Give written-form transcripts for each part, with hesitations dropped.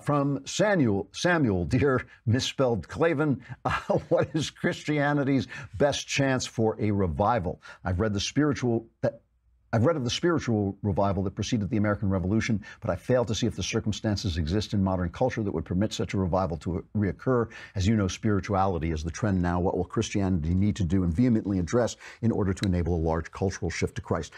From Samuel, dear misspelled Klavan, what is Christianity's best chance for a revival? I've read of the spiritual revival that preceded the American Revolution, but I fail to see if the circumstances exist in modern culture that would permit such a revival to reoccur. As you know, spirituality is the trend now. What will Christianity need to do and vehemently address in order to enable a large cultural shift to Christ?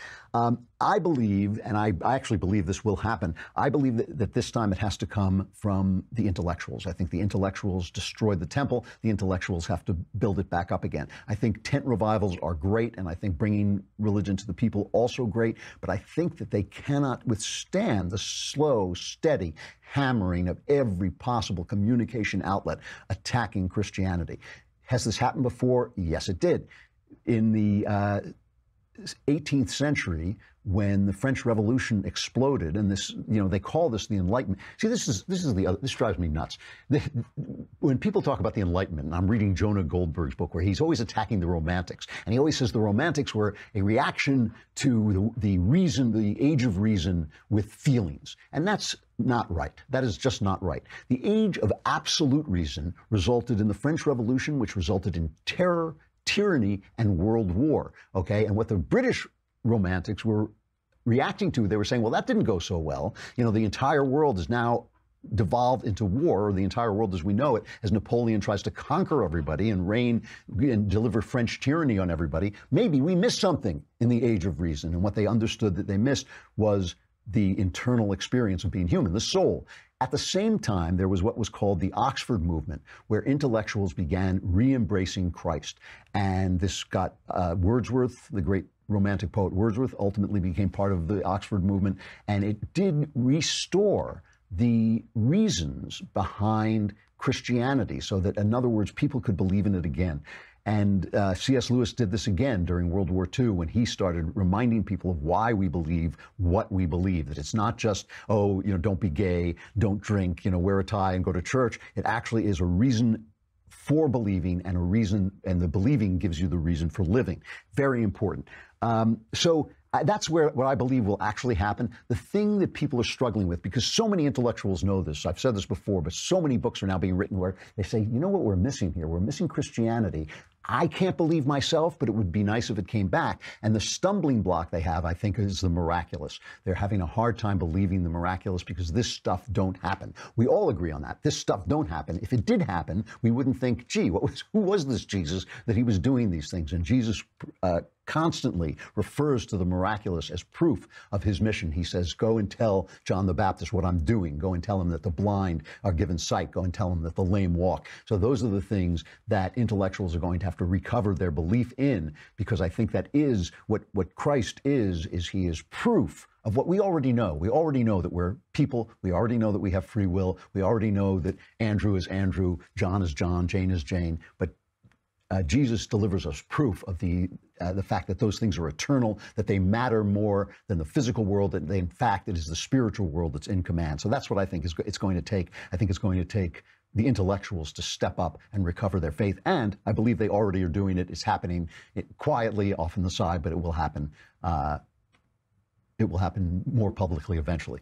I believe, and I actually believe this will happen, I believe that this time it has to come from the intellectuals. I think the intellectuals destroyed the temple. The intellectuals have to build it back up again. I think tent revivals are great, and I think bringing religion to the people also great, but I think that they cannot withstand the slow, steady hammering of every possible communication outlet attacking Christianity. Has this happened before? Yes, it did. In the 18th century, when the French Revolution exploded, and this, they call this the Enlightenment. See, this drives me nuts. When people talk about the Enlightenment, and I'm reading Jonah Goldberg's book, where he's always attacking the Romantics, and he always says the Romantics were a reaction to the reason, the age of reason with feelings, and that's not right. That is just not right. The age of absolute reason resulted in the French Revolution, which resulted in terror, tyranny, and world war, okay? And what the British Romantics were reacting to, they were saying, well, that didn't go so well. The entire world is now devolved into war, or the entire world as we know it, as Napoleon tries to conquer everybody and reign and deliver French tyranny on everybody. Maybe we missed something in the age of reason, and what they understood that they missed was the internal experience of being human, the soul. At the same time, there was what was called the Oxford movement, where intellectuals began re-embracing Christ. And this got Wordsworth, the great Romantic poet Wordsworth, ultimately became part of the Oxford movement. And it did restore the reasons behind Christianity so that, in other words, people could believe in it again. And C.S. Lewis did this again during World War II when he started reminding people of why we believe what we believe, that it's not just, don't be gay, don't drink, wear a tie and go to church. It actually is a reason for believing, and a reason, and the believing gives you the reason for living. Very important. So that's what I believe will actually happen. The thing that people are struggling with, because so many intellectuals know this, I've said this before, but so many books are now being written where they say, you know what we're missing here? We're missing Christianity. I can't believe myself, but it would be nice if it came back. And the stumbling block they have, I think, is the miraculous. They're having a hard time believing the miraculous because this stuff don't happen. We all agree on that. This stuff don't happen. If it did happen, we wouldn't think, gee, who was this Jesus that he was doing these things? And Jesus constantly refers to the miraculous as proof of his mission. He says, go and tell John the Baptist what I'm doing. Go and tell him that the blind are given sight. Go and tell him that the lame walk. So those are the things that intellectuals are going to have to recover their belief in, because I think that is what Christ is he is proof of what we already know. We already know that we're people. We already know that we have free will. We already know that Andrew is Andrew, John is John, Jane is Jane. But Jesus delivers us proof of the fact that those things are eternal, that they matter more than the physical world, that in fact it is the spiritual world that's in command. So that's what I think it's going to take. I think it's going to take the intellectuals to step up and recover their faith. And I believe they already are doing it. It's happening quietly off on the side, but it will happen. It will happen more publicly eventually.